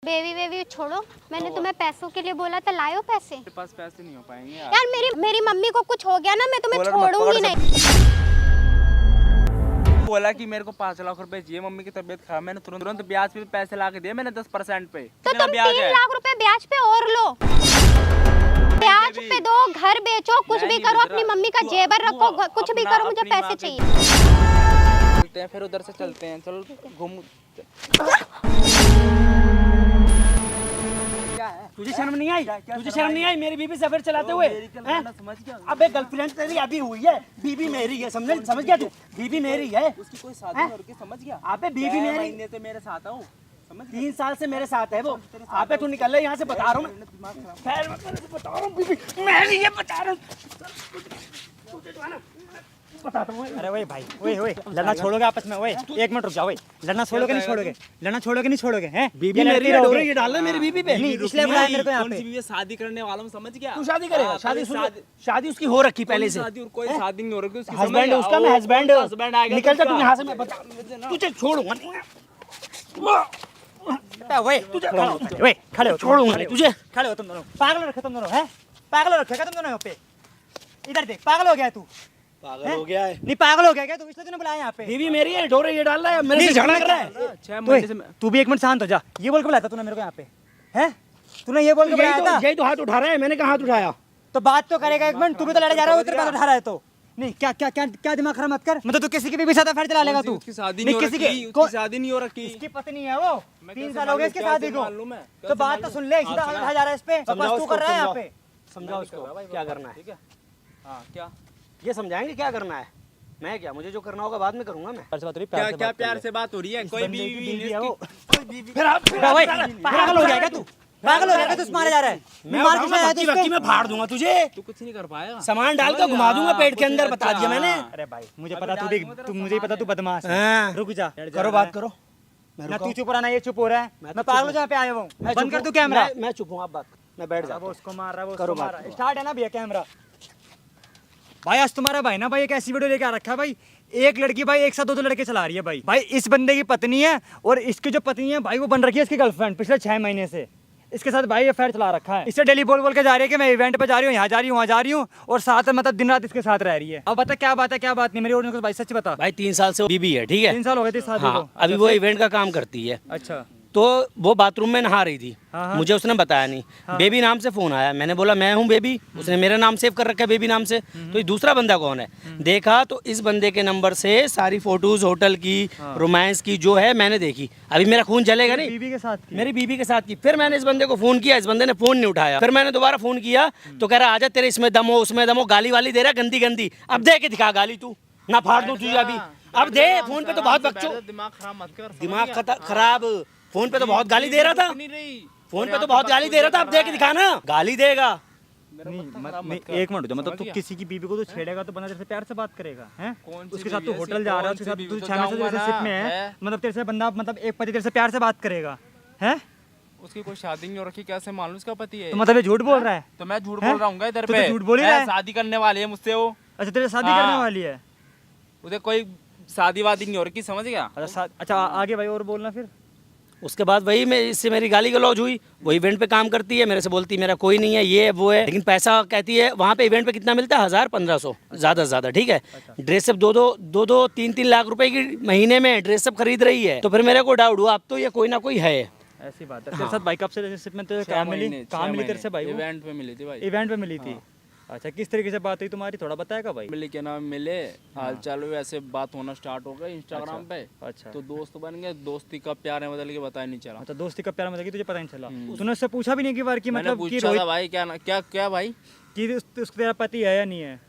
Baby baby छोड़ो, मैंने तुम्हें पैसों के लिए बोला था, लायो पैसे। मेरे पास पैसे नहीं हो पाएंगे यार मेरी मम्मी को कुछ हो गया ना, मैं तुम्हें छोड़ूंगी नहीं। बोला कि मेरे को 5 लाख रुपए चाहिए, मम्मी की तबीयत खराब। मैंने तुरंत ब्याज पे पैसे ला के दिए मैंने 10% पे। तो तुम 3 लाख रुपए ब्याज पे और लो, ब्याज पे दो, घर बेचो, कुछ भी करो, अपनी मम्मी का जेवर रखो, कुछ भी करो, मुझे पैसे चाहिए। चलते हैं फिर उधर से चलते हैं, चलो घूम। तुझे शर्म नहीं आई? तुझे शर्म नहीं आई मेरी बीबी से अफेयर चलाते हुए? अबे गर्लफ्रेंड तेरी अभी हुई है, बीबी मेरी है, समझ गया तू? बीबी मेरी है, उसकी कोई शादी नहीं हो रही, समझ गया? अबे बीबी मेरी महीने से मेरे साथ आओ, 3 साल से मेरे साथ है वो। अबे तू निकल ले यहाँ से, बता रहा हूँ मैं, बीबी मेरी है, बता रहा हूँ। अरे वही भाई, ओए लड़ना छोड़ोगे आपस में? ओए 1 मिनट रुक जाओ, लड़ना छोड़ोगे नहीं छोड़ोगे? लड़ना छोड़ोगे नहीं छोड़ोगे? हैं बीबी मेरी है, डोरे ये डाल रहा है मेरी बीबी पे। नहीं इसलिए बुलाया मेरे को यहाँ पे। शादी करने वाला हूँ, समझ गया? तू शादी करेगा? शादी उसकी हो रखी पहले से। कोई शादी नहीं हो रही, हस्बैंड है उसका, मैं हस्बैंड आएगा। निकल जा तू यहाँ से, मैं बता तुझे छोड़ूंगा। ओए खड़े हो, छोड़ूंगा तुझे। खड़े हो तुम दोनों, पागल रखे तुम दोनों, हैं? पागल रखेगा तुम दोनों यहाँ पे? इधर देख, पागल हो गया तू? पागल हो गया है? नहीं पागल हो गया क्या तू? इसलिए तूने बुलाया यहाँ पे? बीवी मेरी है, डोरे ये डाल रहा है, मेरे से झगड़ा कर रहा है। 6 महीने से तू भी 1 मिनट शांत हो जा। ये बोल के बुलाया था तूने मेरे को यहाँ पे? हैं? तूने ये बोल के बुलाया था? यही तो हाथ उठा रहा है, मैंने कहा हाथ उठाया? तो बात तो करेगा 1 मिनट, तू भी तो लड़े जा रहा है, तेरे बात उठा रहा है तो। नहीं क्या दिमाग खराब मत कर। मतलब तू किसी की बीवी साथ अफेयर चला लेगा तू? उसकी शादी नहीं हो रखी, उसकी शादी नहीं हो रखी। इसकी पत्नी है वो, 3 साल हो गए इसकी शादी को। तो बात तो सुन ले, सीधा हाथ उठा जा रहा है इस पे, बस तू कर रहा है यहाँ पे। समझाओ उसको क्या करना है, ठीक है? हाँ क्या ये समझाएंगे क्या करना है? मैं क्या, मुझे जो करना होगा बाद में करूंगा मैं। क्या प्यार से बात हो रही है? कोई बीवी है वो। फिर पागल हो गया क्या तू? पागल हो गया क्या तू? मारे जा रहा है? मैं मार के आया तो मैं फाड़ दूंगा तुझे। तू कुछ नहीं कर पाएगा। सामान डाल कर घुमा दूंगा पेट के अंदर, बता दिया मैंने। अरे भाई मुझे पता तू मुझे पता तू बदमाश है। रुक जा, करो बात करो। ना तू चुप रहा ना ये चुप हो रहा है। मैं पागल जहाँ पे आया हूँ। बंद कर तू कैमरा। मैं चुप हूँ, आप बात, मैं बैठ जा। वो उसको मार रहा है, वो उसको मार रहा है। स्टार्ट है ना भैया कैमरा? भाई आज तुम्हारा भाई ना भाई एक ऐसी वीडियो लेके आ रखा है भाई, एक लड़की भाई एक साथ 2 लड़के चला रही है भाई इस बंदे की पत्नी है और इसकी जो पत्नी है भाई वो बन रखी है इसकी गर्लफ्रेंड पिछले 6 महीने से। इसके साथ भाई अफेयर चला रखा है। इससे डेली बोल के जा रही है कि मैं इवेंट पे जा रही हूँ, यहाँ जा रही हूँ, वहाँ जा रही हूँ, और साथ मतलब दिन रात इसके साथ रह रही है। अब बता क्या बात है क्या बात नहीं? मेरी ऑडियंस को भाई सच बता। भाई 3 साल से बीबी है, ठीक है? 3 साल हो गए थे शादी को। अभी वो इवेंट का काम करती है। अच्छा। तो वो बाथरूम में नहा रही थी। हाँ। मुझे उसने बताया नहीं। बेबी नाम से फोन आया, मैंने बोला मैं हूँ बेबी। उसने मेरा नाम सेव कर रखा है बेबी नाम से। तो ये दूसरा बंदा कौन है? देखा तो इस बंदे के नंबर से सारी फोटोज होटल की, रोमांस की जो है मैंने देखी। अभी मेरा खून जलेगा नहीं? बीबी के साथ की? मेरी बीबी के साथ की। फिर मैंने इस बंदे को फोन किया, इस बंदे ने फोन नहीं उठाया। फिर मैंने दोबारा फोन किया तो कह रहा आजा तेरे इसमें दम हो उसमें दम हो, गाली वाली दे रहा गंदी गंदी। अब दे के दिखा गाली, तू ना फाड़ दूं तुझे अभी। अब दे, फोन पे तो बहुत बच्चों दिमाग खराब मत कर। दिमाग खराब, फोन पे तो बहुत गाली दे रहा था। फोन पे तो बहुत गाली दे रहा था, अब दे के दिखाना। गाली देगा नहीं 1 मिनट, मतलब तू किसी की बीबी को तो छेड़ेगा तो बंदा तेरे से प्यार से बात करेगा, हैं? उसके साथ तू होटल जा रहा है, उसके साथ तू 6 महीने से रिलेशनशिप में है, मतलब तेरे से बंदा मतलब एक पति तेरे से प्यार से बात करेगा, हैं? उसकी कोई शादी नहीं हो रखी, कैसे मालूम उसका पति है? तो मतलब ये झूठ बोल रहा है? तो मैं झूठ बोल रहा हूँ इधर तो पे? झूठ बोल ही रहा है? शादी करने वाली है मुझसे वो। अच्छा तेरे शादी करने वाली है? उधर कोई शादी वादी नहीं हो रखी, समझ गया? अच्छा आगे भाई और बोलना फिर। उसके बाद वही मैं इससे मेरी गाली गलौज हुई। वो इवेंट पे काम करती है, मेरे से बोलती मेरा कोई नहीं है, ये है वो है, लेकिन पैसा कहती है वहाँ पे इवेंट पे कितना मिलता है? 1000-1500 ज़्यादा से ज़्यादा, ठीक है? ड्रेसअप 2-3 लाख रुपए की महीने में ड्रेसअप खरीद रही है। तो फिर मेरे को डाउट हुआ अब तो ये कोई ना कोई है। ऐसी बात है। तेरे साथ बाइक कब से रिलेशनशिप में तो कहाँ मिली तेरे से भाई? इवेंट पे मिली थी भाई। इवेंट पे मिली थी? अच्छा किस तरीके से बात हुई तुम्हारी, थोड़ा बताएगा भाई? मिले के नाम मिले, हाल चाल हुए, ऐसे बात होना स्टार्ट हो गया इंस्टाग्राम पे। अच्छा तो दोस्त बन गए, दोस्ती का प्यार है बदल के पता ही नहीं चला। अच्छा दोस्ती का प्यार मतलब तुझे पता नहीं चला? तूने उससे पूछा भी नहीं कि बार की मैंने मतलब कि पूछा था भाई क्या भाई कि उसका तेरा पति है या नहीं है?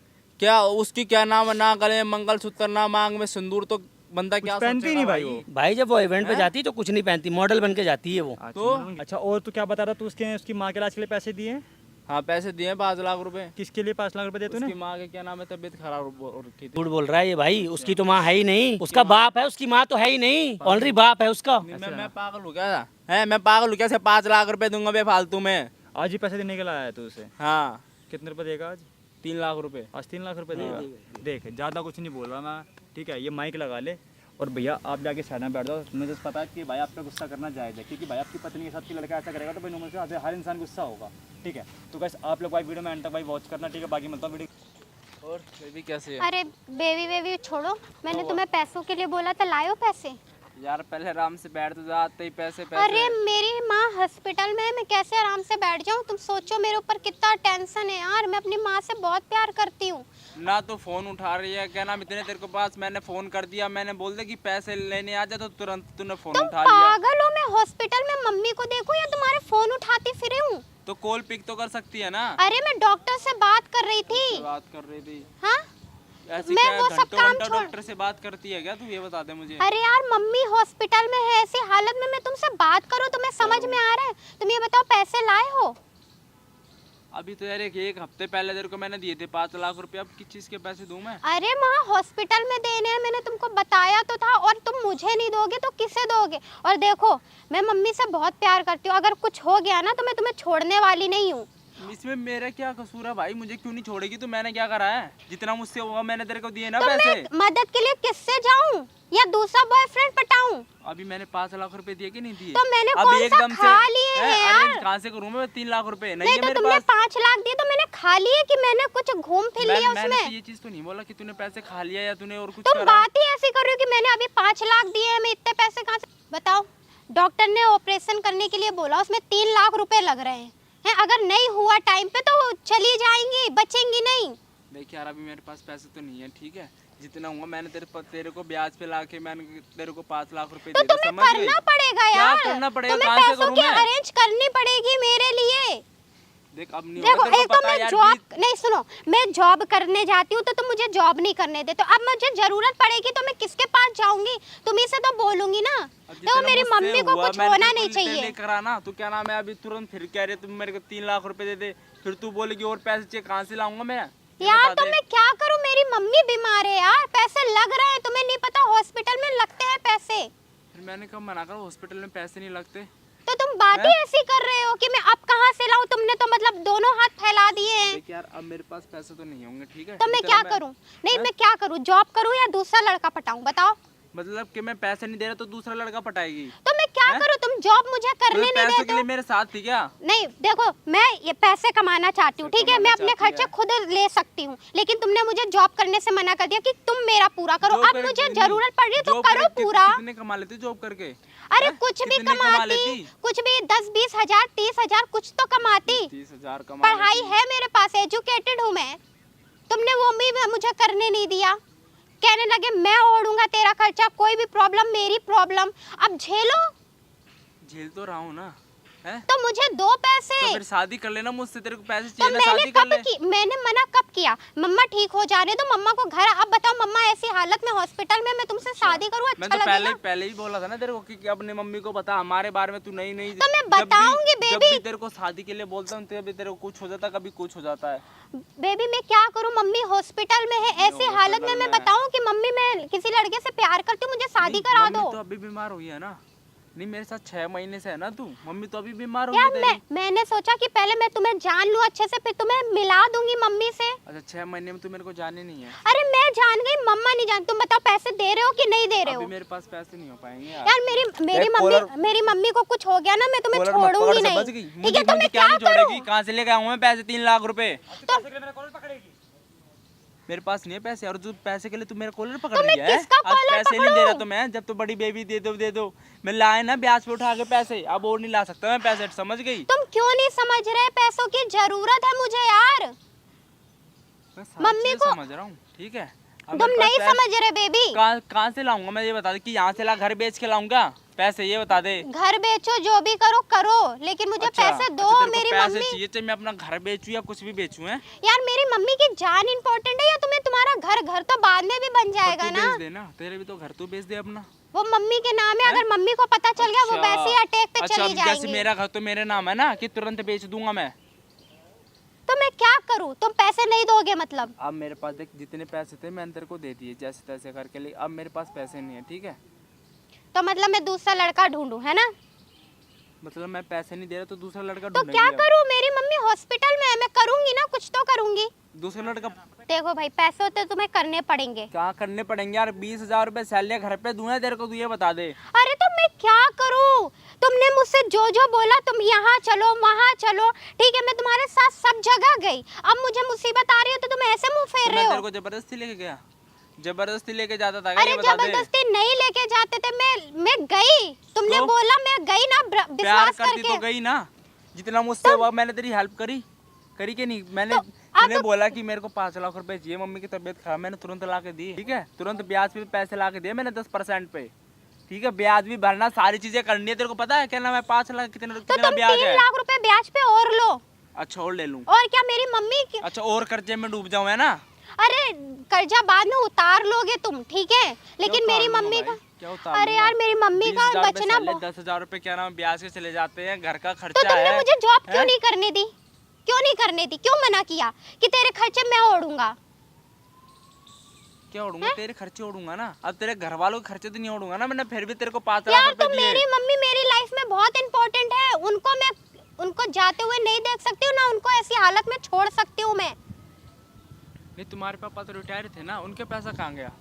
क्या उसकी क्या नाम है, ना गले में मंगलसूत्र ना मांग में सिंदूर, तो बंदा क्या पहनती नहीं भाई वो? भाई जब वो इवेंट पे जाती है तो कुछ नहीं पहनती, मॉडल बन के जाती है वो। तो अच्छा और तू क्या बता रहा, तू उसकी माँ के इलाज के लिए पैसे दिए? हाँ पैसे दिए 5 लाख रुपए। किसके लिए 5 लाख रुपए दिए तूने? उसकी माँ के क्या नाम है, तबीयत खराब हो रखी थी। झूठ बोल रहा है ये भाई, उसकी तो माँ है ही नहीं, उसका बाप है, उसकी माँ तो है ही नहीं, ऑलरेडी बाप है उसका। मैं पागल हूँ क्या है? मैं पागल हूँ क्या से 5 लाख रुपए दूंगा बेफालतू में? आज ही पैसे देने के लिए आया तू उसे? हाँ। कितने रुपए देगा आज? 3 लाख रुपए। आज 3 लाख रुपए देगा? देख ज्यादा कुछ नहीं बोल रहा मैं, ठीक है? ये माइक लगा ले और भैया आप जाके साइड में बैठ जाओ, मुझे पता है कि भाई आप पे गुस्सा करना जायज़ है, क्योंकि भाई आपकी पत्नी के साथ की लड़का ऐसा करेगा तो भाई नॉर्मल से हर इंसान गुस्सा होगा, ठीक है। तो गाइस आप लोग भाई वीडियो में एंड तक भाई वॉच करना, ठीक है। बाकी मिलता हूँ वीडियो। और बेबी कैसे है? अरे बेबी छोड़ो, मैंने तुम्हें पैसों के लिए बोला था, लायो पैसे। यार पहले आराम से बैठ तो जाते ही पैसे पैसे। अरे मेरी माँ हॉस्पिटल में है, मैं कैसे आराम से बैठ जाऊँ? तुम सोचो मेरे ऊपर कितना टेंशन है यार, मैं अपनी माँ से बहुत प्यार करती हूँ। ना तो फोन उठा रही है, क्या नाम इतने तेरे को पास मैंने फोन कर दिया, मैंने बोल दिया कि पैसे लेने आ जा तो तुरंत तूने फोन तुम उठा लिया। पागल हो? मैं हॉस्पिटल में मम्मी को देखूं या तुम्हारे फोन उठाती फिरे हूँ? तो कॉल पिक तो कर सकती है ना। अरे मैं डॉक्टर से बात कर रही थी। बात कर रही थी? हाँ ऐसी मैं क्या वो सब काम घंटों छोड़- डॉक्टर से बात करती है क्या तू? ये बता दे मुझे। अरे यार मम्मी हॉस्पिटल में है, ऐसी हालत में मैं तुमसे बात करूं तुम्हें समझ में आ रहा है? तुम ये बताओ पैसे लाए हो? अभी तो यार एक हफ्ते पहले तेरे को मैंने दिए थे 5 लाख रुपए, अब किस चीज के पैसे दूं मैं? अरे वहाँ हॉस्पिटल में देने हैं, मैंने तुमको बताया तो था। और तुम मुझे नहीं दोगे तो किसे दोगे? और देखो मैं मम्मी से बहुत प्यार करती हूँ, अगर कुछ हो गया ना तो मैं तुम्हें छोड़ने वाली नहीं हूँ। इसमें मेरा क्या कसूर है भाई? मुझे क्यों नहीं छोड़ेगी तू? मैंने क्या करा है? जितना मुझसे होगा मैंने तेरे को दिए ना तो पैसे। मैं मदद के लिए किससे जाऊँ या दूसरा बॉयफ्रेंड पटाऊं? अभी मैंने 5 लाख रुपए दिए कि नहीं दिए? तो मैंने अभी कौन सा एकदम खा लिए हैं, हैं यार? अरेंज कहाँ से करूँ मैं? 3 लाख रुपए नहीं नहीं है तो मेरे तुमने पास। 5 लाख दिए तो मैंने खा लिए कि मैंने कुछ घूम फिर लिया मैंने उसमें? तो ये चीज तो नहीं बोला कि तूने पैसे खा लिया या तूने और कुछ तुम करा। बात ही ऐसी कर रही हो कि मैंने अभी 5 लाख दिए हैं, मैं इतने पैसे कहाँ से? बताओ, डॉक्टर ने ऑपरेशन करने के लिए बोला, उसमें 3 लाख रुपए लग रहे हैं। अगर नहीं हुआ टाइम पे तो चली जाएंगी, बचेंगी नहीं। देख यार अभी मेरे पास पैसे तो नहीं है, ठीक है। जितना हुआ मैंने तेरे को ब्याज पे लाके मैंने तेरे को 5 लाख रुपए तो दे दिए, तुम्हें समझ गई? करना पड़ेगा क्या यार, करना पड़ेगा? तुम्हें कहाँ से पैसों करूँ की मैं? अरेंज करनी पड़ेगी मेरे लिए। देख अब नहीं देखो होगा, तेरे एक को तो पता है मैं यार, जॉब नहीं, सुनो, मैं जॉब करने जाती हूँ तो तुम मुझे जॉब नहीं करने देते। तो अब मुझे जरूरत पड़ेगी तो मैं किसके पास जाऊंगी? तुम्ही से तो बोलूंगी ना। तो मेरी मम्मी को कुछ होना नहीं चाहिए। करा ना तू, क्या नाम है? अभी तुरंत फिर कह रहे तुम मेरे को 3 लाख रुपए दे दे, फिर तू बोलेगी और पैसे चाहिए, कहाँ से लाऊंगा मैं? यार तो मैं क्या करूँ? मेरी मम्मी बीमार है यार, पैसे लग रहे हैं, तुम्हें नहीं पता हॉस्पिटल में लगते हैं पैसे। फिर मैंने कब मना करा? हॉस्पिटल में पैसे नहीं लगते। तो तुम बात ही ऐसी कर रहे हो कि मैं अब कहाँ से लाऊं? तुमने तो मतलब दोनों हाथ फैला दिए हैं। देख यार अब मेरे पास पैसे तो नहीं होंगे, ठीक है। तो मैं क्या करूं? नहीं मैं क्या करूं? जॉब करूं या दूसरा लड़का पटाऊं? बताओ। मतलब कि मैं पैसे नहीं दे रहा तो दूसरा लड़का पटाएगी? तो मैं क्या करूं? तुम जॉब मुझे करने नहीं पैसों के देते लिए हो। मेरे साथ थी क्या? नहीं देखो, मैं ये पैसे कमाना चाहती हूँ, ठीक है, मैं अपने चाहती खर्चे है। खुद ले सकती हूँ, लेकिन तुमने मुझे जॉब करने से मना कर दिया कि तुम मेरा पूरा करो। जॉब अब करके मुझे कितनी- जरूरत पड़ रही है तो जॉब करो करके पूरा। कितने कमा लेती जॉब करके? अरे हैं? कुछ भी कितने कमा कमाती, लेती? कुछ भी 10-20 हजार 30 हजार कुछ तो कमाती। 30,000 कमा पढ़ाई लेती। है मेरे पास, एजुकेटेड हूँ मैं। तुमने वो भी मुझे करने नहीं दिया, कहने लगे मैं ओढ़ूंगा तेरा खर्चा, कोई भी प्रॉब्लम मेरी प्रॉब्लम। अब झेलो। झेल तो रहा हूँ ना, हैं? तो मुझे दो पैसे। तो फिर शादी कर लेना मुझसे, तेरे को पैसे तो चाहिए ना, मैंने शादी कर कब ले। की? मैंने मना कब किया? मम्मा ठीक हो जा रहे तो मम्मा को घर। अब बताओ मम्मा ऐसी हालत में हॉस्पिटल में, मैं तुमसे शादी करूँ? मैं अच्छा तो लगेगा? पहले ही बोला था ना तेरे को कि अपने मम्मी को बता हमारे बारे में, तू नहीं तो मैं बताऊंगी जब बेबी। भी तेरे को शादी के लिए बोलता हूँ तभी तेरे को कुछ हो जाता है, कभी कुछ हो जाता है। बेबी मैं क्या करूँ? मम्मी हॉस्पिटल में है, ऐसी हालत में मैं बताऊं कि मम्मी मैं किसी लड़के से प्यार करती हूँ, मुझे शादी करा मम्मी दो। तो अभी बीमार हुई है ना? नहीं मेरे साथ 6 महीने से है ना तू। मम्मी तो अभी बीमार हुई यार है तेरी। मैंने सोचा कि पहले मैं तुम्हें जान लूं अच्छे से, फिर तुम्हें मिला दूंगी मम्मी से। अच्छा 6 महीने में तू मेरे को जाने नहीं है? अरे मैं जान गई, मम्मा नहीं जान। तुम बताओ पैसे दे रहे हो कि नहीं दे रहे अभी हो? मेरे पास पैसे नहीं हो पाएंगे यार मेरी मम्मी को कुछ हो गया ना, मैं तुम्हें छोड़ूंगी नहीं। ठीक है तो मैं क्या करूं? कहाँ से लेके आऊँ मैं पैसे? 3 लाख रुपए तो मेरे पास नहीं है पैसे, और तू पैसे के लिए तू मेरा कॉलर पकड़ तो मैं लिया है? किसका आज कॉलर पैसे नहीं दे रहा पकड़ूं? तो मैं, जब तो बड़ी बेबी दे दो मैं लाए ना ब्याज पे उठा के पैसे, अब और नहीं ला सकता मैं पैसे, समझ गई? तुम क्यों नहीं समझ रहे? पैसों की जरूरत है मुझे यार। मैं सारी मम्मी चीजें को- समझ रहा हूँ, ठीक है। अब तुम मेरे पास नहीं पैसे- समझ रहे बेबी। कहाँ से लाऊंगा मैं? ये बता दे कि यहाँ से ला, घर बेच के लाऊंगा पैसे? ये बता दे। घर बेचो, जो भी करो करो, लेकिन मुझे पैसे दो। तेरे को मेरी पैसे मम्मी चाहिए, चाहे मैं अपना घर बेचूं या कुछ भी बेचूं, है? यार मेरी मम्मी की जान इंपॉर्टेंट है या तुम्हें तुम्हारा घर तो बाद में भी बन जाएगा तू ना। बेच दे ना, तेरे भी तो घर, तू बेच दे अपना। वो मम्मी के नाम है, अगर मम्मी को पता चल गया वो वैसे ही अटैक पे अच्छा, चली अब जैसे जाएंगी। मेरा घर तो मेरे नाम है ना, कि तुरंत बेच दूंगा मैं। तो मैं क्या करूं? तुम पैसे नहीं दोगे मतलब? अब मेरे पास देख, जितने पैसे थे मैंने तेरे को दे दिए जैसे तैसे करके, लिए अब मेरे पास पैसे नहीं है, ठीक है? तो मतलब मैं दूसरा लड़का ढूंढूं, है ना? मतलब मैं पैसे नहीं दे रहा तो दूसरा लड़का तो ढूंढेगी क्या अब। करूं? मेरी मम्मी हॉस्पिटल में है, मैं करूंगी ना, कुछ तो करूंगी। दूसरा लड़का देखो भाई, पैसे तो तुम्हें करने पड़ेंगे। क्या करने पड़ेंगे यार? 20,000 रुपए सैलरी घर पे दूं तेरे को, तू ये बता दे। अरे तो मैं क्या करूं? तुमने मुझसे जो बोला, तुम यहाँ चलो वहाँ चलो, ठीक है, मैं तुम्हारे साथ सब जगह गई। अब मुझे मुसीबत आ रही है तो तुम ऐसे मुंह फेर रहे मैं हो। तेरे को जबरदस्ती लेके गया? जबरदस्ती लेके जाता था क्या? अरे ये बता दे। जबरदस्ती नहीं लेके जाते थे, मैं गई। तुमने तो? बोला, मैं गई ना प्यार विश्वास करती करके। तो गई ना, जितना मुझसे हुआ मैंने तेरी हेल्प करी कि नहीं? मैंने तूने बोला कि मेरे को 5 लाख रुपए चाहिए, मम्मी की तबीयत खराब, मैंने तुरंत ला के दी, ठीक है? तुरंत ब्याज पे पैसे ला के दिए मैंने 10% पे, ठीक है? ब्याज भी भरना, सारी चीजें करनी है। तेरे को पता है क्या नाम है? 5 लाख कितना तो कितना तुम ब्याज 3 है? लाख रुपए ब्याज पे और लो। अच्छा, और ले लूं? और क्या, मेरी मम्मी की... अच्छा, और कर्जे में डूब जाऊं, है ना? अरे कर्जा बाद में उतार लोगे तुम, ठीक है, लेकिन क्या मेरी उतार मम्मी लूंगा का... भाई? क्या उतार अरे लूंगा? यार, मेरी मम्मी का 20,000 रुपए बचना सैलरी, 10,000 रुपए क्या नाम ब्याज के चले जाते हैं, घर का तो खर्चा तुमने है। मुझे जॉब क्यों हैं? नहीं करने दी? क्यों नहीं करने दी? क्यों मना किया कि तेरे खर्चे मैं ओढ़ूंगा? क्या ओढ़ूंगा? तेरे खर्चे ओढ़ूंगा ना। अब तेरे घर वालों के खर्चे तो नहीं ओढ़ूंगा ना मैंने, फिर भी तेरे को 5 लाख यार रुपए तुम, दिए। मेरी मम्मी मेरी लाइफ में बहुत इंपॉर्टेंट है, उनको जाते हुए नहीं देख सकती हूँ ना, उनको ऐसी हालत में छोड़ सकती हूँ मैं। नहीं, तुम्हारे पापा तो रिटायर थे ना, उनके पैसा कहाँ गया?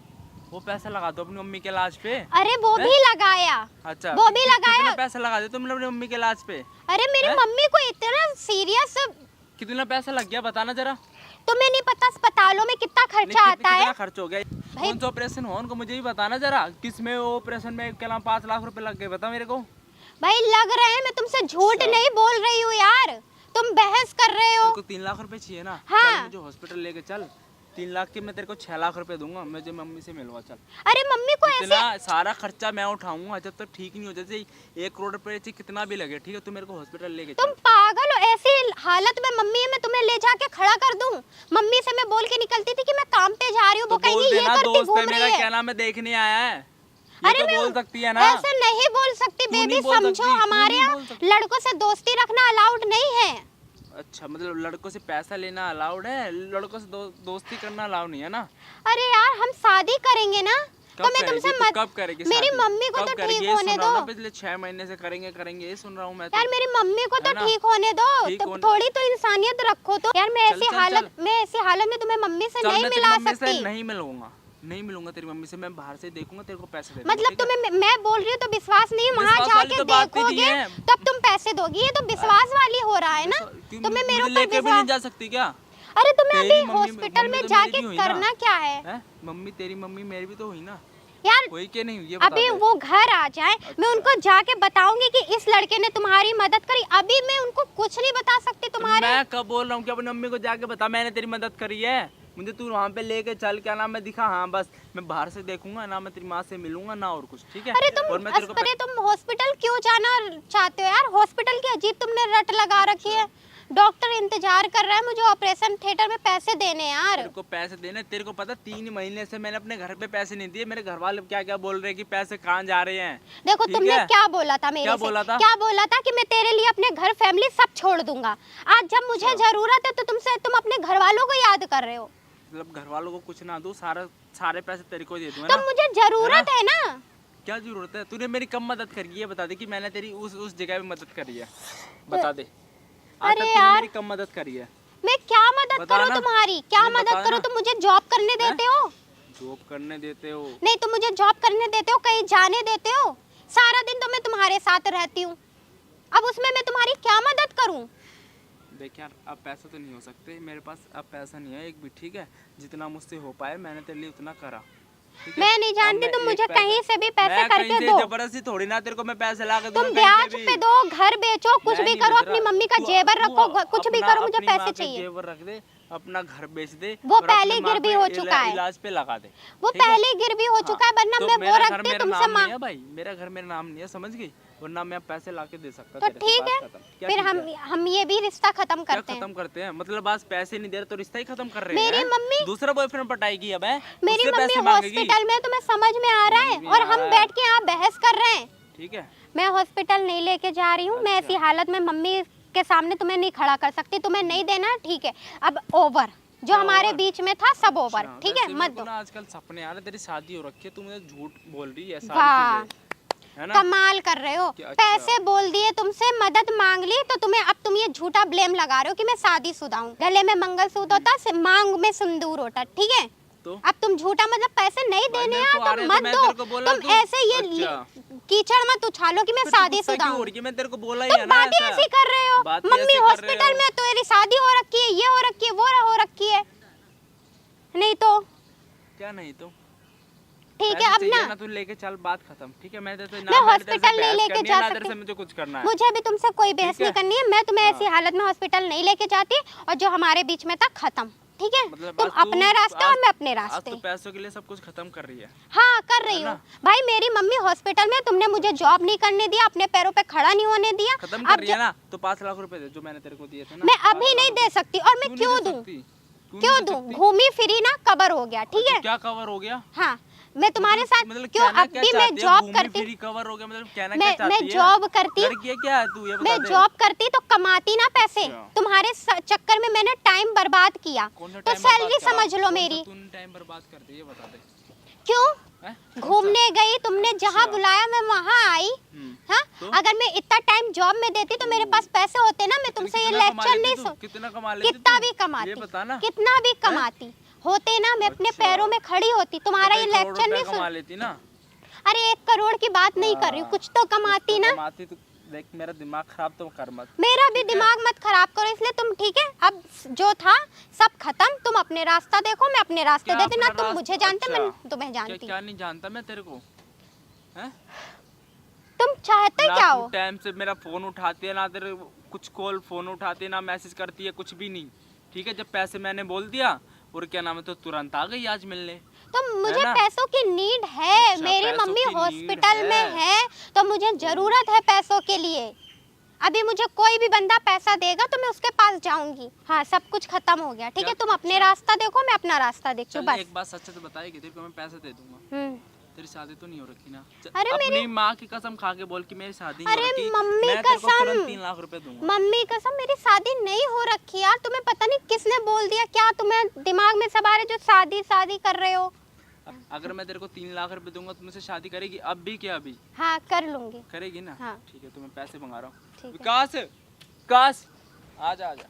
वो पैसा लगा दो अपनी मम्मी के इलाज पे। अरे वो भी लगाया। अच्छा, वो भी लगाया। कितना पैसा लगा दो तुमने अपनी मम्मी के इलाज पे? अरे मेरी मम्मी को इतना सीरियस... कितना पैसा लग गया बताना जरा। तुम्हें नहीं पता अस्पतालों में कितना खर्चा आता है? कितना खर्च हो गया? कौन सा ऑपरेशन हुआ उनको, मुझे भी बताना जरा। किस में ऑपरेशन में क्या नाम 5 लाख रुपए लग गए, बता मेरे को। भाई लग रहे हैं, मैं तुमसे झूठ नहीं बोल रही हूँ यार, तुम बहस कर रहे हो। तेरे को 3 लाख रुपए चाहिए ना? हाँ। चल मुझे हॉस्पिटल लेके चल, 3 लाख के मैं तेरे को 6 लाख रुपए दूंगा, मुझे मम्मी से मिलवा चल। अरे मम्मी को ऐसे... इतना सारा खर्चा मैं उठाऊंगा जब तक ठीक नहीं हो जाए। 1 करोड़ रुपए चाहिए, कितना भी लगे, ठीक है? तू मेरे को हॉस्पिटल लेके तुम चल। पागल हो? ऐसी हालत में मम्मी है, मैं तुम्हें ले जाके खड़ा कर दूं? मम्मी से मैं बोल के निकलती थी कि मैं काम पे जा रही हूँ, वो तो बोल कहेंगी ये देना, करती दोस्त घूम है मेरा, रही है। क्या नाम है, देखने आया है। ये अरे तो मैं बोल सकती है ना। ऐसे नहीं बोल सकती क्यों नहीं बेबी, बोल समझो सकती? क्यों हमारे नहीं यहाँ बोल सकती? लड़कों से दोस्ती रखना अलाउड नहीं है। अच्छा, मतलब लड़कों से पैसा लेना अलाउड है, लड़कों से दोस्ती करना अलाउड नहीं है ना? अरे यार हम शादी करेंगे ना, तो मैं करेगी? तुमसे तू मत... कब करेगी मेरी शादी? मम्मी को कब तो करेगी? ठीक ये होने सुन रहा हूँ दो। ना, पिछले 6 महीने से करेंगे, ये सुन रहा हूँ मैं तो। यार मेरी मम्मी को तो है ना? ठीक होने दो, ठीक तो होने- थोड़ी तो इंसानियत रखो। तो यार मैं चल, ऐसी चल, हालत चल। मैं ऐसी हालत में तुम्हें मम्मी से चल, नहीं मैं तेरी मिला मम्मी से सकती। नहीं मिलूंगा तेरी मम्मी से, मैं बाहर से देखूंगा, तेरे को पैसे दे दूंगा, मतलब ठीक है? तुम्हें मैं बोल रही हूँ तो विश्वास नहीं, वहाँ विश्वास वाली जाके तो बात ही नहीं देखोगे है। तब तुम पैसे दोगी, ये तो विश्वास वाली हो रहा है ना। क्यों तुम्हें मेरे मुझे ऊपर लेके भी नहीं विश्वास... जा सकती क्या? अरे तुम्हें तेरी अभी हॉस्पिटल में तो जाके मेरी भी हुई ना। करना क्या है हैं? मम्मी, तेरी मम्मी मेरी भी तो हुई ना, यार? हुई के नहीं हुई ये बता अभी दे। वो घर आ जाए, मैं उनको जाके बताऊंगी कि इस लड़के ने तुम्हारी मदद करी। अभी मैं उनको कुछ नहीं बता सकती तुम्हारे। मैं कब बोल रहा हूँ कि अपनी मम्मी को जाके बता मैंने तेरी मदद करी है? मुझे तू वहाँ पे लेके चल, क्या नाम है, दिखा। हाँ बस मैं बाहर से देखूंगा ना, मैं तेरी माँ से मिलूंगा ना, और कुछ, ठीक है? अरे और मैं तेरे को तुम हॉस्पिटल क्यों जाना चाहते हो यार? हॉस्पिटल की अजीब तुमने रट लगा रखी है। डॉक्टर इंतजार कर रहा है, मुझे ऑपरेशन थिएटर में पैसे देने यार। तेरे को पैसे देने, तेरे को पता 3 महीने से मैंने अपने घर पे पैसे नहीं दिए। मेरे घर वाले क्या क्या बोल रहे हैं कि पैसे कहाँ जा रहे हैं। देखो ठीक तुमने है? क्या बोला था मेरे क्या से? बोला था? क्या बोला था कि मैं तेरे लिए अपने घर फैमिली सब छोड़ दूंगा। आज जब मुझे जरूरत है तो तुम अपने घर वालों को याद कर रहे हो। मतलब घर वालों को कुछ ना दूं, सारे पैसे तेरे को दे दूं, है तो ना? मुझे जरूरत है ना। क्या जरूरत है? तूने मेरी कब मदद करी है? ये बता दे कि मैंने तेरी उस जगह पे मदद करी है, बता दे। आज तक तूने मेरी कब मदद करी है? मैं क्या मदद बता करूं ना। तुम्हारी? क्या नहीं, मदद बता करूं? ना। तुम मुझे जॉब करने देते हो? जॉब करने देते हो? नहीं, तुम मुझे जॉब करने देते हो, कहीं जाने देते हो? सारा दिन तो मैं तुम्हारे साथ रहती हूँ, अब उसमें मैं तुम्हारी क्या मदद करूं? देख यार, अब पैसा तो नहीं हो सकते मेरे पास, अब पैसा नहीं है एक भी, ठीक है? जितना मुझसे हो पाए मैंने तेरे लिए उतना करा, ठीक है? मैं नहीं जानती, अब तुम मैं मुझे एक पैसा- कहीं से भी पैसे मैं करके कहीं से दो। जबरदस्ती थोड़ी ना तेरे को मैं पैसे ला के तुम दूंगा कहीं ब्याज से भी। पे दो, घर बेचो, कुछ मैं भी नहीं करो, बेच अपनी रहा। मम्मी का तू- जेवर तू रखो, कुछ भी अपना- करो, मुझे अपनी माँ पैसे के चाहिए। जेवर रख दे, अपना घर बेच दे, वो और अपनी पहले माँ गिरवी को हो चुका है। इलाज पे लगा दे, वो ठीक है? पहले गिरवी हो चुका है, वरना तो मैं वो मेरा घर रखती मेरा तुमसे नाम माँ। नहीं है भाई, मेरा घर मेरा नाम नहीं है, समझ गई? वरना मैं पैसे ला के दे सकता तो तेरे से, ठीक बात है, खत्म। क्या फिर ठीक है? हम ये भी रिश्ता खत्म क्या करते हैं। खत्म करते हैं? मतलब बस पैसे नहीं दे रहे तो रिश्ता ही खत्म कर रहे हैं? मेरी मम्मी- दूसरा बॉयफ्रेंड पटाएगी अब, है? मेरी उससे मम्मी पैसे मांगेगी, हॉस्पिटल में, तुम्हें समझ में आ रहा है? समझ में और आ हम रहा है। बैठ के यहाँ बहस कर रहे हैं। ठीक है? मैं हॉस्पिटल नहीं लेके जा रही हूँ, मैं ऐसी हालत में मम्मी के सामने तुम्हें नहीं खड़ा कर सकती। तुम्हें नहीं देना, ठीक है? अब ओवर, जो हमारे बीच में था सब ओवर, ठीक है? वैसे मत मेरे को दो। ना आजकल सपने आ रहे, तेरी शादी हो रखी है, तू मुझे झूठ बोल रही है वाह, सारी चीजें। है ना? कमाल कर रहे हो। क्या अच्छा? पैसे बोल दिए तुमसे, मदद मांग ली, तो तुम्हें अब तुम ये झूठा ब्लेम लगा रहे हो कि मैं शादीशुदा हूँ। गले में मंगलसूत्र होता, मांग में सिंदूर होता, ठीक है? तो अब तुम झूठा मतलब पैसे नहीं भाई, देने मेरे हैं को आ तो रहे मत मैं दो। तेरे को बोला तुम तू- ऐसे ये अच्छा। कीचड़ मत उछालो कि मैं फिर तू गुस्सा शादीशुदा क्यों हो हूँ। रही है? मैं तेरे को बोला ही तुम है ना बातें ऐसा। ऐसी कर रहे हो। बातें मम्मी ऐसी कर रहे हॉस्पिटल हो। में, तेरी शादी हो रखी है, ये हो रखी है, वो हो रखी है, नहीं तो क्या नहीं तो ठीक है। पैसे अब चाहिए ना तू लेके चल, बात खत्म, ठीक है? मैं तेरे से मैं मैंने तेरे से हॉस्पिटल नहीं बहस लेके करनी जा है, ना तेरे सकती। से मुझे कुछ करना है। मुझे भी तुमसे कोई बहस ठीक है? नहीं करनी है। मैं तुम्हें ऐसी हालत में हॉस्पिटल नहीं लेके जाती, और जो हमारे बीच में था खत्म, ठीक है? मतलब तुम आज तू- अपना रास्ता आज- और मैं अपने आज रास्ते। तो पैसों के लिए सब कुछ खत्म कर रही है। हाँ कर रही है हूँ ना? भाई। मेरी मम्मी हॉस्पिटल में, तुमने मुझे जॉब नहीं करने दिया, अपने पैरों पे खड़ा नहीं होने दिया। खत्म अब कर रही है ना? तो 5 लाख रुपए दे जो मैंने तेरे को दिए थे ना। मैं 5 अभी लाख नहीं रुपए। दे सकती, और मैं नहीं क्यों दे दूं? सकती? क्यों नहीं दे दूं? सकती? घूमी फिरी ना कबर हो गया, ठीक है? क्या कवर हो गया? हाँ मैं तुम्हारे साथ मतलब क्यों, कहना अब क्या भी मैं चाहती है? जॉब घूमी करती, फिरी कवर हो गया मतलब कहना मैं क्या चाहती है? जॉब करती, लड़की है क्या है तू? ये बता मैं दे। जॉब करती तो कमाती ना पैसे। अच्छा। तुम्हारे चक्कर में मैंने टाइम बर्बाद किया, कौन सा तो टाइम बर्बाद सैलरी करा? समझ लो कौन सा मेरी। तूने टाइम बर्बाद कर दिया, ये बता दे। क्यों? हैं? घूमने गई, तुमने जहाँ अच्छा। बुलाया मैं वहाँ आई। हम्म। हाँ तो? अगर मैं इतना टाइम जॉब में देती तो मेरे पास पैसे होते ना, मैं तुमसे ये कितना कमा लेक्चर लेती नहीं तू? सुन, कितना कमा लेती कितना तू? भी कमाती, ये बता ना। कितना भी कमाती होते ना, मैं अपने अच्छा। पैरों में खड़ी होती। तुम्हारा तो ये कई करोड़ लेक्चर नहीं रुपए कमा सुन। लेती ना। अरे 1 करोड़ की बात नहीं कर रही हूँ, कुछ तो कमाती कुछ तो ना। कमाती तो देख, मेरा दिमाग खराब तो कर मत। मेरा भी दिमाग मत खराब करो, इसलिए तुम, ठीक है? अब जो था सब खत्म, तुम अपने रास्ता देखो, मैं अपने रास्ते क्या देती ना। अपना तुम रास्ता? मुझे जानते, अच्छा। मैं तुम्हें क्या जानती। क्या नहीं जानता मैं तेरे को? हैं? तुम चाहते ना क्या तू हो? टाइम से मेरा फोन उठाती है, ना तेरे कुछ कॉल फोन उठाती है, ना मैसेज करती है, कुछ भी नहीं, ठीक है? जब पैसे मैंने बोल दिया और क्या नाम है तो तुरंत आ गई आज मिलने। तो मुझे ना? पैसों की नीड है। अच्छा, मेरी पैसों मम्मी की नीड हॉस्पिटल है। में है, तो मुझे जरूरत है पैसों के लिए। अभी मुझे कोई भी बंदा पैसा देगा तो मैं उसके पास जाऊंगी। हाँ सब कुछ खत्म हो गया, ठीक है? क्या? तुम अपने रास्ता देखो, मैं अपना रास्ता देखती हूँ, चल बस। एक बात सच से बताएगी, तेरे को मैं पैसे दे दूंगा। तेरी शादी तो नहीं हो रखी ना? अरे अपनी माँ की कसम खा के बोल कि मेरी शादी नहीं अरे हो रखी, मम्मी मैं तेरे को कसम। तुरंत 3 लाख रुपए दूंगा। मम्मी कसम, मेरी शादी नहीं हो रखी यार। तुम्हें पता नहीं किसने बोल दिया, क्या तुम्हें दिमाग में सब आ रहे जो शादी शादी कर रहे हो? अगर मैं तेरे को 3 लाख रुपए दूंगा तो मुझसे शादी करेगी? अब भी क्या अभी हाँ कर लूंगी। करेगी ना? हाँ। ठीक है, तो मैं पैसे मंगा रहा हूँ। ठीक है। विकास, विकास आजा आजा,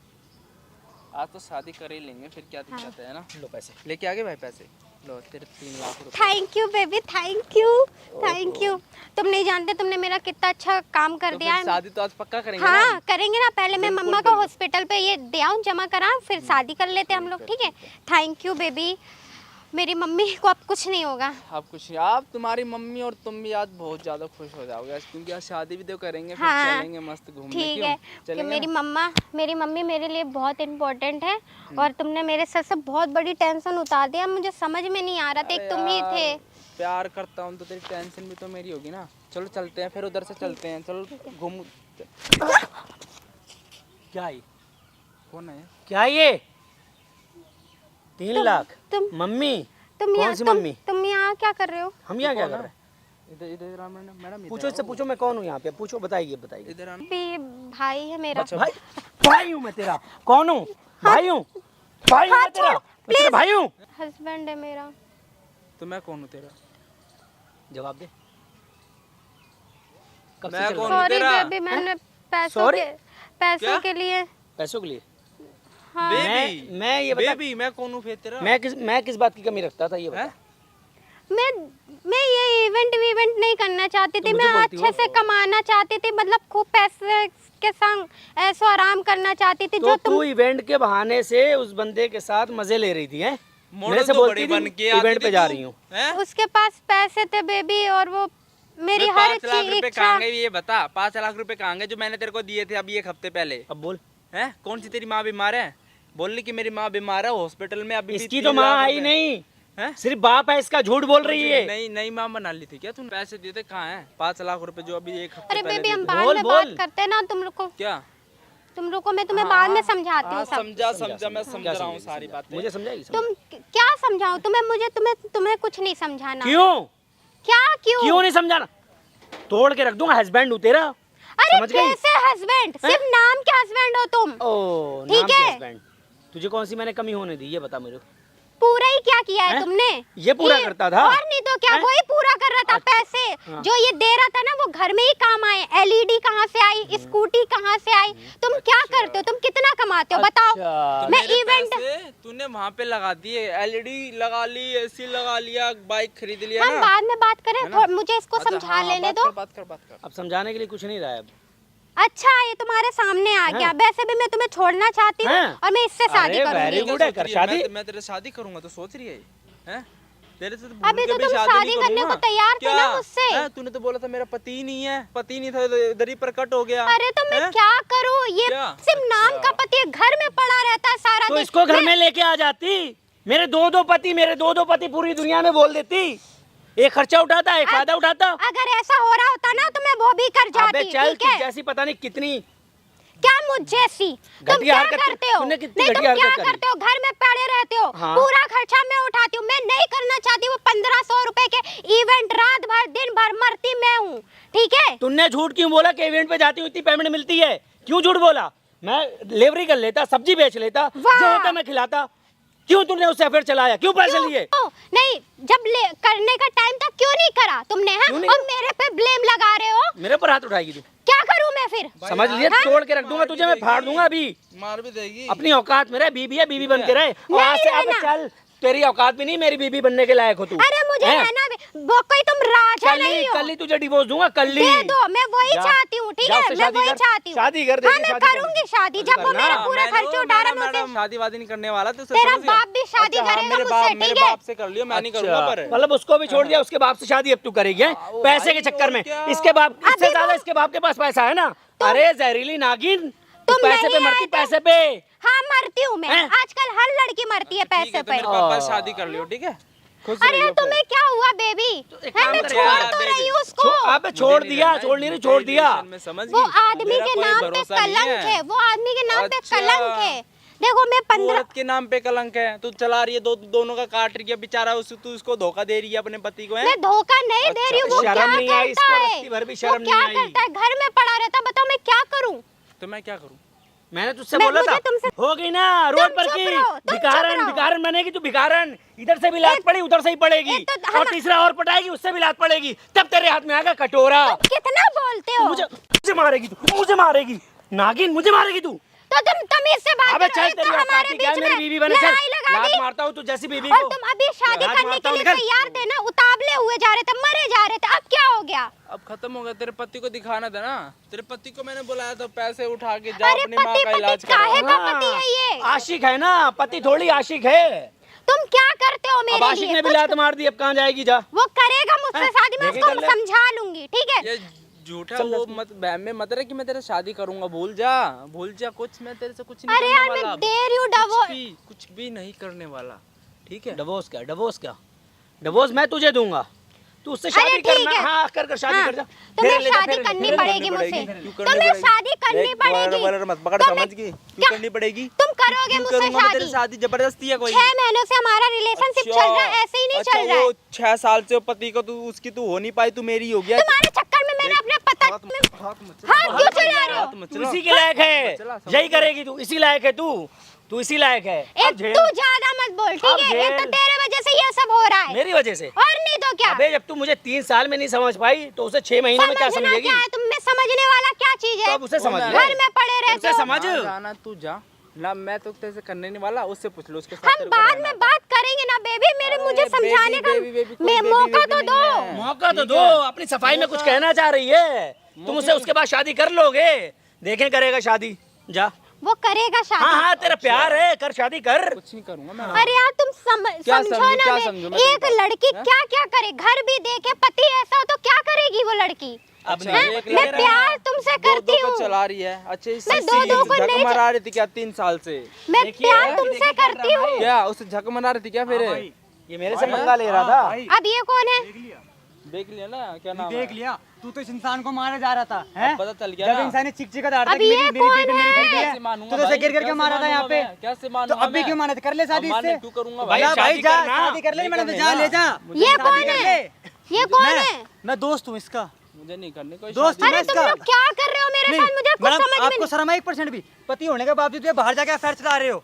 आज तो शादी कर ही लेंगे, फिर क्या दिक्कत है ना? लो पैसे। लेके आ गए भाई पैसे, लो तेरे 3 लाख रुपए। Thank you baby, thank you, thank you. तुम नहीं जानते तुमने मेरा कितना अच्छा काम कर तो दिया फिर है। शादी तो आज पक्का करेंगे हाँ ना? करेंगे ना। पहले मैं बिल्कुल, मम्मा को बिल्कुल। हॉस्पिटल पे ये दे आऊँ, जमा कराऊँ, फिर शादी कर लेते हम लोग, ठीक है? Thank you baby. मेरी मम्मी को अब कुछ नहीं होगा। आप कुछ, आप तुम्हारी मम्मी और तुम भी आज बहुत ज्यादा खुश हो जाओगे आज, क्योंकि आज शादी भी तो करेंगे, फिर हाँ, चलेंगे मस्त घूमने। ठीक क्यों? है कि चलेंगे मेरी ना? मम्मी मेरे लिए बहुत इम्पोर्टेंट है, और तुमने मेरे सर से बहुत बड़ी टेंशन उतार दिया। मुझे समझ में नहीं आ रहा था, एक अरे तुम ही यार, थे। प्यार करता हूँ तो तेरी टेंशन भी तो मेरी होगी ना। चलो चलते हैं, फिर उधर से चलते हैं, चलो घूम। क्या ये? कौन है? क्या ये? 3 लाख? तुम मम्मी? तुम कौन यहाँ सी मम्मी? तुम यहाँ क्या कर रहे हो? हम यहाँ क्या कर रहे हैं? इधर इधर आ मैडम, मैडम पूछो इससे, पूछो मैं कौन हूँ यहाँ पे, पूछो, बताइए बताइए। इधर आना। भी भाई है मेरा। भाई, भाई हूँ मैं तेरा। कौन हूँ? भाई हूँ, भाई हूँ मैं तेरा, मैं तेरा भाई हूँ। हस्बैंड है मेरा। तो मैं कौन हूँ तेरा? जवाब दे। कब से मैं चल कौन रहा है? हूँ? सॉरी तेरा? बेबी, मैंने पैसों Sorry? के पैसों क्या? के लिए। पैसों के लिए? हाँ बेबी, मैं ये बता, बेबी मैं कौन हूँ फिर तेरा? मैं किस बात की कमी रखता था ये बता। हैं? मैं ये इवेंट नहीं करना चाहती थी। तो मैं मुझे बोलती अच्छे हो? से कमाना चाहती थी, मतलब खूब पैसे के संग ऐसो आराम करना चाहती थी। तो जो तू इवेंट के बहाने से उस बंदे के साथ मजे ले रही थी, हैं? मेरे से तो बोलती बड़ी थी बन के आती इवेंट थी पे जा तू, रही हूँ। हैं? उसके पास पैसे थे बेबी, और वो मेरी हर 5 लाख चीज रुपए इच्छा। कहाँ गए ये बता। 5 लाख रुपए कहाँ गए जो मैंने तेरे को दिए थे अभी 1 हफ्ते पहले? अब बोल। हैं? कौन सी तेरी माँ बीमार है? बोल रही कि मेरी माँ बीमार है हॉस्पिटल में, अभी भी इसकी 3 तो माँ लाख आई रुपए। नहीं, हैं? सिर्फ बाप है इसका, झूठ बोल रही है। नई नई माँ बना ली थी क्या तूने? पैसे दिए थे कहाँ है? 5 लाख रुपए जो अभी 1 हफ्ते अरे पहले बेबी दिए हम थे। बाद बोल, में बोल। बात करते हैं ना। क्या? तुम लोग को मैं तुम्हें बाद में समझाती हूँ सब। समझा मैं समझ क्या रहा हूँ समझेगी, सारी समझा। बातें। मुझे समझाएगी? तुम क्या समझाऊं तुम्हें कुछ नहीं समझाना। क्यों? क्या क्यों? क्यों नहीं समझाना? तोड़ के रख दूंगा, हस्बैंड हूँ तेरा। अरे समझ गई? कैसे हस्बैंड? सिर्फ नाम के हस्बैंड हो तुम। ओ, ठीक नाम के है। हस्बैंड। तुझे कौन सी मैंने कमी होने दी ये बता मुझे। पूरा ही क्या किया है तुमने? ये पूरा करता था। और नहीं तो क्या, वही पूरा कर रहा था। पैसे जो ये दे रहा था ना वो घर में ही काम आए। एलईडी कहाँ से आई, स्कूटी कहाँ से आई? तुम क्या करते हो? तुम कितना कमाते हो बताओ? मैं इवेंट तूने वहाँ पे लगा दिए, एलईडी लगा ली, एसी लगा लिया, बाइक खरीद लिया हम ना। बाद में बात करें, मुझे इसको समझा लेने दो। बात कर। अब समझाने के लिए कुछ नहीं रहा है अब। अच्छा ये तुम्हारे सामने आ गया। वैसे भी मैं तुम्हें छोड़ना चाहती हूँ और मैं इससे शादी वेरी करूंगी। गुड है, कर शादी। मैं तेरे शादी करूंगा तो सोच रही है हैं? तेरे से तो अभी भूल तो के भी तुम शादी शादी नहीं करने करूंगा। को तैयार थे ना क्या? मुझसे। हैं? तूने तो बोला था मेरा पति ही नहीं है, पति नहीं था तो इधर ही प्रकट हो गया। अरे तो मैं हैं? क्या करूँ? ये क्या? सिर्फ नाम का पति है, घर में पड़ा रहता है सारा तो दिन। इसको घर में लेके आ जाती। मेरे दो पति पूरी दुनिया में बोल देती। एक खर्चा उठाता, एक फायदा उठाता। अगर ऐसा हो रहा होता ना तो मैं वो भी कर अबे जाती। चल, ठीक है? तू जैसी पता नहीं कितनी क्या मुझ जैसी? तुम घटिया क्या हरकत करते हो? तूने कितनी नहीं तुम घटिया क्या हरकत करी? करते हो? घर में पड़े रहते हो। हाँ। पूरा खर्चा मैं उठाती हूँ। मैं नहीं करना चाहती वो 1500 रुपए के इवेंट। रात भर दिन भर मरती मैं हूँ। ठीक है? तूने झूठ क्यों बोला कि इवेंट पे जाती हूँ इतनी पेमेंट मिलती है? क्यों झूठ बोला? मैं डिलीवरी कर लेता, सब्जी बेच लेता, वाह। जो होता मैं खिलाता। क्यों तूने उससे अफेयर चलाया? क्यों पैसे लिए? क्यों? नहीं जब करने का टाइम था क्यों नहीं करा तुमने? हाँ? क्यों नहीं? और मेरे पे ब्लेम लगा रहे हो। मेरे पर हाथ उठाएगी तू? क्या करूँ मैं फिर? समझ लिया, हाँ? तोड़ के रख दूंगा तुझे, मैं फाड़ दूंगा अभी। मार भी देगी। अपनी औकात में रह, बीबी है, बीबी बन के रहे। और नहीं आज से अब रहना। चल, तेरी औकात भी नहीं मेरी बीबी बनने के लायक हो तू। अरे मुझे हैं? है ना वो कोई तुम राजा नहीं हो। कल ही तुझे डिवोर्स दूंगा, कल ही। दे दो, मैं वही जा। चाहती हूँ। ठीक जा है उससे मैं शादी वही कर। चाहती हूँ। शादी कर, हाँ देखी मैं शादी कर। करूंगी शादी जब वो मेरा पूरा खर्च उठा रहा है मुझसे। शादी वादी नहीं करने वाला तो तेरा बाप भी शादी करेगा मुझसे। मेरे ठीक है? बाप से कर लियो, मैं नहीं करूंगा। पर मतलब उसको भी छोड़ दिया, उसके बाप से शादी अब तू करेगी हैं? वो पैसे भाई के चक्कर और में। क्या? इसके बाप इससे अभी ज्यादा वो- इसके बाप के पास पैसा है ना। अरे जहरीली नागिन, तू तुम पैसे पे नहीं मरती, आए तो- पैसे पे। हाँ मरती हूँ मैं। हैं? आजकल हर लड़की मरती है ठीक है, पैसे तो पे। मेरे पापा से शादी कर लियो, ठीक है? खुश अरे रहियो यार फिर। तुम्हें क्या हुआ बेबी? एक है काम मैं कर छोड़ यार, तो बेबी। रही हूँ उसको। अबे छोड़ दिया, छोड़ नहीं रही, छोड़ दिया। में समझ वो गई? आदमी मेरा के कोई नाम पे भरोसा नहीं कलंक है। वो आदमी के नाम पे अच्छा। कलंक है। देखो मैं 15 औरत के नाम पे कलंक है। तू चला रही है, दोनों का काट रही है बेचारा। तू उसको धोखा दे रही है अपने पति को, है? मैं धोखा नहीं दे रही हूँ। वो क्या शर्म नहीं आई करता इसको, है? रत्ती भर भी वो शर्म क्या नहीं आई। करता है? घर में पड़ा रहता। बताओ मैं क्या करूँ? तो मैं क्या करूँ? मैंने तुझसे मैं- बोला था, मुझे तुमसे- हो गई ना रोड पर चुप की रहो, तुम चुप भिखारन। रहो। भिखारन बनेगी तू, भिखारन। इधर से भी लात पड़ी, उधर से ही पड़ेगी। एक तो और तीसरा और पटाएगी, उससे भी लात पड़ेगी। तब तेरे हाथ में आएगा कटोरा। कितना बोलते हो? मुझे मारेगी तू, मुझे मारेगी नागिन, मुझे मारेगी तू। तो तुम तमीज से बात अबे करो। चल, एक तो तेरी औकात हमारे ही क्या है? बीच मेरी में बीवी बने, चल। लड़ाई लगा लात दी। मारता हूँ तू जैसी बीवी और को। तुम अभी शादी लात करने मारता के हूँ, लिए निकल। तैयार थे ना, उतावले हुए जा रहे थे, मरे जा रहे थे। अब क्या हो गया? अब खत्म हो गया। तेरे पति को दिखाना था ना। तेरे पति को मैंने बुलाया था, पैसे उठा के जा अरे अपनी माँ का इलाज पति काहे करा। का पति है ये? आशिक है ना, पति थोड़ी आशिक है। तुम क्या करते हो अब मेरे आशिक लिए? ने भी लात मार दी, अब कहाँ जाएगी? जा। वो करेगा मुझसे हैं? शादी, मैं देखे उसको कर ले। समझा लूंगी। ठीक है? ये झूठा वो मत बहम में मत रहे कि मैं तेरे शादी करूंगा। भूल जा कुछ। मैं तेरे से कुछ नहीं अरे करने यार वाला। मैं अब। दे रही हूँ कुछ भी नहीं करने वाला, ठीक है? डिवोर्स क्या? डिवोर्स क्या? डिवोर्स मैं तुझे दूंगा, तू उससे अरे शादी ठीक करना। है। हाँ कर शादी हाँ, कर जा। तुम्हें फेरे ले जा, शादी फेरे ले, करनी फेरे ले। पड़ेगी मुझसे। क्यों करनी तुम्हें पड़ेगी? शादी करनी देख, पड़ेगी। वलर मत पकड़, तुम्हें- समझ गई? क्यों क्या? करनी पड़ेगी? तुम करोगे क्यों मुझसे करूंगा मैं तेरी शादी? शादी? जबरदस्ती है कोई? 6 महीनों से हमारा रिलेशनशिप चल रहा है, ऐसे ही नहीं चल रहा है। वो 6 साल से पति को तू उसकी तू हो नहीं पाई, तू मेरी हो गया। तुम्हारे चक्कर में मैंने अपने पता हाथ क्यों चला रहे हो? तू इसी के लायक है, यही करेगी तू, इसी लायक है तू इसी लायक है। अब एक झेल। तू ज्यादा मत बोल, अब ठीक है? एक तो झेल। तेरे वजह से ये सब हो रहा है मेरी वजह से? और नहीं तो क्या? अबे जब तू मुझे 3 साल में नहीं समझ पाई तो उसे 6 महीने में क्या समझना समझेगी? क्या है? तुम में समझने वाला क्या चीज तो है? अब उसे समझ ले। घर में पड़े रहते उसे हो। समझ। ना जाना तू जा ना, मैं तो तेरे से करने नहीं वाला। उससे पूछ लो, उसके साथ हम तेरे को बाद रहना में है। बात करेंगे ना बेबी। मेरे मुझे अरे समझाने का बेबी, बेबी, कोई मैं बेबी, मौका बेबी तो नहीं दो। है। मौका तो ठीक दो, है। अपनी सफाई में कुछ कहना चाह रही है। तुम उसे उसके बाद शादी कर लोगे, देखें करेगा शादी। जा। वो करेगा शादी। हाँ तेरा प्यार है, कर शादी कर। कुछ नहीं करूंगा मैं। अरे यार तुम क्या समझो समझूं, ना। क्या मैं समझूं मैं एक तेरी बात? लड़की क्या क्या करे, घर भी देखे, पति ऐसा हो तो क्या करेगी वो लड़की? अब अच्छा, नहीं, एक मैं लड़का प्यार तुमसे दो करती को हूँ। चला रही है। अच्छे मैं दो को नहीं मरा रही थी क्या 3 साल से? मैं देखिए, प्यार देखिए तुमसे क्या करती ड्रामा हूँ। क्या उसे झक मरा रही थी क्या फिर? ये मेरे से पंगा ले रहा था। अब ये कौन है? देख लिया ना क्या नाम देख है? लिया, तू तो इस इंसान को मारा जा रहा था, हैं? पता चल गया जब ना। इंसान ने चिक दार अब ये कौन है? कैसे मानूंगा तो भाई? गिर गिर के कैसे मारा था यहाँ पे। मानूंगा मैं? कैसे तो मानूंगा अब भी मैं? क्यों माना था? कर ले शादी अब मानने इससे। क्यों करूंगा भाई, भाई? जा भाई शादी जा, करना। शादी कर ले नहीं मैंने करनी जा ना। ले जा। ये शादी कौन कर है? ले। ये कौन है? मैं दोस्त हूँ इसका। मुझे नहीं करनी कोई दोस्त शादी। अरे तुम लोग क्या कर रहे हो मेरे साथ? मुझे कुछ मैडम समझ में आपको शर्म आई 1% भी? पति होने के बावजूद ये बाहर जाके अफेयर चला रहे हो,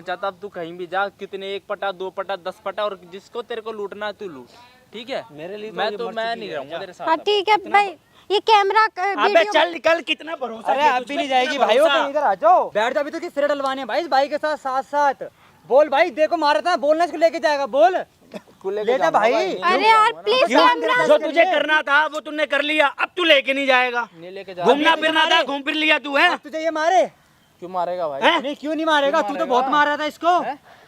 रहना चाहता, अब तू कहीं भी जा, कितने 1 पटा 2 पटा 10 पटा, और जिसको तेरे को लूटना है तू लूट, ठीक है। मेरे लिए मैं नहीं रहूंगा तेरे साथ। हाँ ठीक है भाई, ये कैमरा अबे चल निकल, कितना भरोसा अरे किया अब तुझ भी पे, नहीं जाएगी कितना भाई, वो भरोसा। तुम इधर आ जाओ, बैठ जाओ, अभी तो किस सिरे डलवाने हैं भाई इस भाई के साथ साथ साथ। बोल भाई, देखो मारा था, बोलना इसको लेके जाएगा, बोल ले जा भाई। अरे यार प्लीज क्यों? कैमरा जो तुझे करना था वो तूने कर लिया, अब तू लेके नहीं जाएगा। नहीं लेके जा। घूमना फिरना था, घूम फिर लिया तू है। अब तुझे ये मारे? क्यों मारेगा भाई? हैं? नहीं क्यों नहीं मारेगा, तू तो बहुत मार रहा था इसको,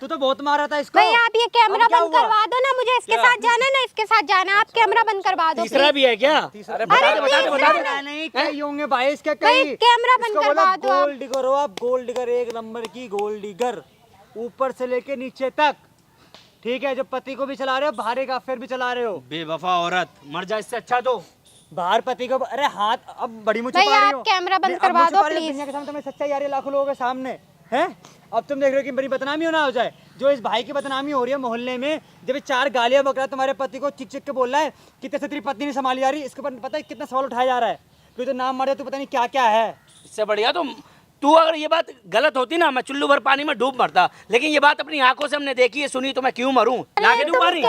तू तो बहुत मार रहा था इसको। भैया आप ये कैमरा अब क्या बंद हुआ? करवा दो ना, मुझे इसके साथ जाना है ना, इसके साथ जाना है, आप कैमरा बंद करवा दो तीसरा भी है क्या? अरे बता दे, बता दे, बता दे। नहीं कई होंगे भाई इसके भाई, कई। कैमरा बंद इसको करवा बोला दो आप। गोल्ड डिगर हो आप, गोल्ड डिगर, एक नंबर की गोल्ड डिगर, ऊपर से लेके नीचे तक, ठीक है। जो पति को भी चला रहे हो, बाहर एक अफेयर भी चला रहे हो, बेवफा औरत, मर जा इससे अच्छा तो। बाहर पति को, अरे हाथ अब बड़ी मुझे भैया, पा रही आप हो। कैमरा बंद नहीं, अब करवा मुझे दो, पा रही हो, प्लीज। दुनिया के सामने तुम्हें सच्चाई आ रही है लाखों लोगों के सामने, हैं? अब तुम देख रहे हो कि बड़ी बदनामी होना हो जाए। जो इस भाई की बदनामी हो रही है मोहल्ले में, जब ये 4 गालियां बक रहा है तुम्हारे पति को, चिक चिक के बोल रहा है कि तेरे से तेरी पत्नी नहीं संभाली जा रही, इसके ऊपर पता है कितना सवाल उठाया जा रहा है, फिर तो नाम मार दिया, तू पता नहीं क्या क्या है। इससे बढ़िया तो तू, अगर ये बात गलत होती ना, मैं चुल्लू भर पानी में डूब मरता, लेकिन ये बात अपनी आंखों से हमने देखी है, सुनी, तो मैं क्यों मरूं? लाके दूं पानी,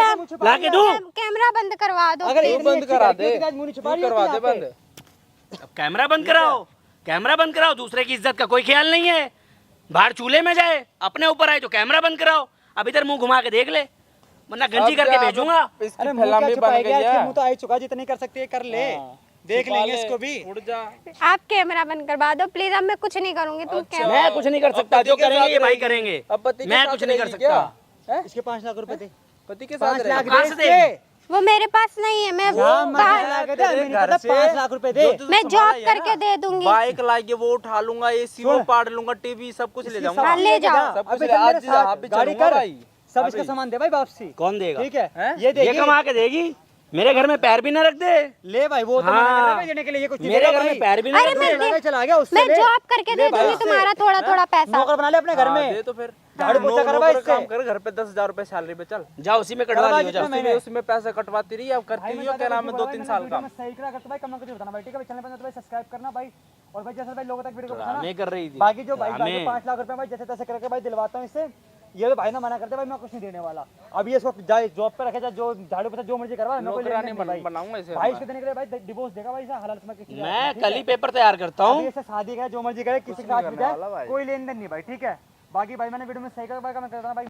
लाके दूं। कैमरा बंद करवा दो अगर please। इतनी बंद अच्छी करा लड़की दे, होती तो आज मुंह नहीं छुपा रही करवा होती दे यहाँ पे। बंद। अब कैमरा बंद कराओ, कैमरा बंद कराओ, दूसरे की इज्जत का कोई ख्याल नहीं है। बाहर चूल्हे में जाए, अपने ऊपर आए तो कैमरा बंद कराओ। अब इधर मुंह घुमा के देख ले, वरना गंजी करके भेजूंगा। इसकी अरे मुंह क्या फैलामी बन छुपाएगा, गई इसके है। मुंह तो आ ही चुका, जितनी कर सकती है कर ले, देख छुपा लेंगे ले, इसको भी। उड़ जा। आप कैमरा बंद करवा दो प्लीज, अब मैं कुछ नहीं करूंगी, तुम कैमरा। मैं कुछ नहीं कर सकता, पति जो के करेंगे साथ ये भाई रहेगी। करेंगे, अब पति के मैं साथ कुछ नहीं कर रहेगी क्या? सकता। इसके 5 लाख रुपए दे, पति के 5 साथ लाख रहेगी। कहाँ से देगी? वो मेरे पास नहीं है, मैं हाँ, बाहर- घर से 5 लाख रुपए दे। जो मैं तू जॉब संभाला है करके ना, दे दूंगी। बाइक लाके वो उठा लूंगा, एसी वो पाड़ लूंगा, टीवी सब कुछ ले जाऊंगा। हाँ, ले जाओ। सब कुछ अबे ले, चल मेरे आज साथ, यहाँ पे गाड़ी चलूंगा कर, भाई। सब इसका सामान दे भाई वापसी, कौन देगा? ठीक है? हैं? ये ये देगी, कमा के देगी, मेरे घर में पैर भी न रख दे। ले भाई, वो तो मना कर रहा है भाई देने के लिए, ये कुछ नहीं मेरे देगा घर में भाई। पैर भी न अरे रख मैं दे। लगा चला गया उससे, मैं ले। जॉब करके ले दे भाई दूंगी उससे। तुम्हारा थोड़ा थोड़ा पैसा। नौकर बना ले अपने घर हाँ, में, दे तो फिर झाड़ू पोछा नौ- करवा नौकर इससे। काम कर, घर पे 10,000 रुपए सैलरी पे चल। जाओ उसी में कटवा करवा लियो, जाओ। जितना मैंने। उसमें पैसे कटवाती रही, अब करती रही हो, क्या नाम है, 2-3 साल का। सही करा करते भाई, कम कुछ बताना भाई, ठीक है भाई? चैनल पर तो भाई सब्सक्राइब करना भाई, और भाई जैसे भाई लोगों तक वीडियो को पहुंचाना। ड्रामे कर रही थी। बाकी जो भाई ड्रामे। 5 लाख रुपए भाई जैसे तैसे करके भाई दिलवाता हूँ इससे। ये तो भाई ना मना करते भाई, मैं कुछ नहीं देने वाला। अब ये इसको जाए जॉब पे रखे, जाए जो झाड़ू पोछा जो मर्जी करवा, मैं कोई लेने नौकरानी नहीं भाई। बनाऊंगा इसे भाई मैं। इसको देने के लिए भाई डिवोर्स देगा भाई, इसे हलाल समय किसी मैं कल ही पेपर तैयार करता अभी हूँ। इससे शादी करे, जो मर्जी करे, किसी के साथ भी करने वाला जाए, भाई। कोई लेन देन नहीं भाई, ठीक है? बाकी भाई मैंने वीडियो में सही करा भाई, मैं करता भाई।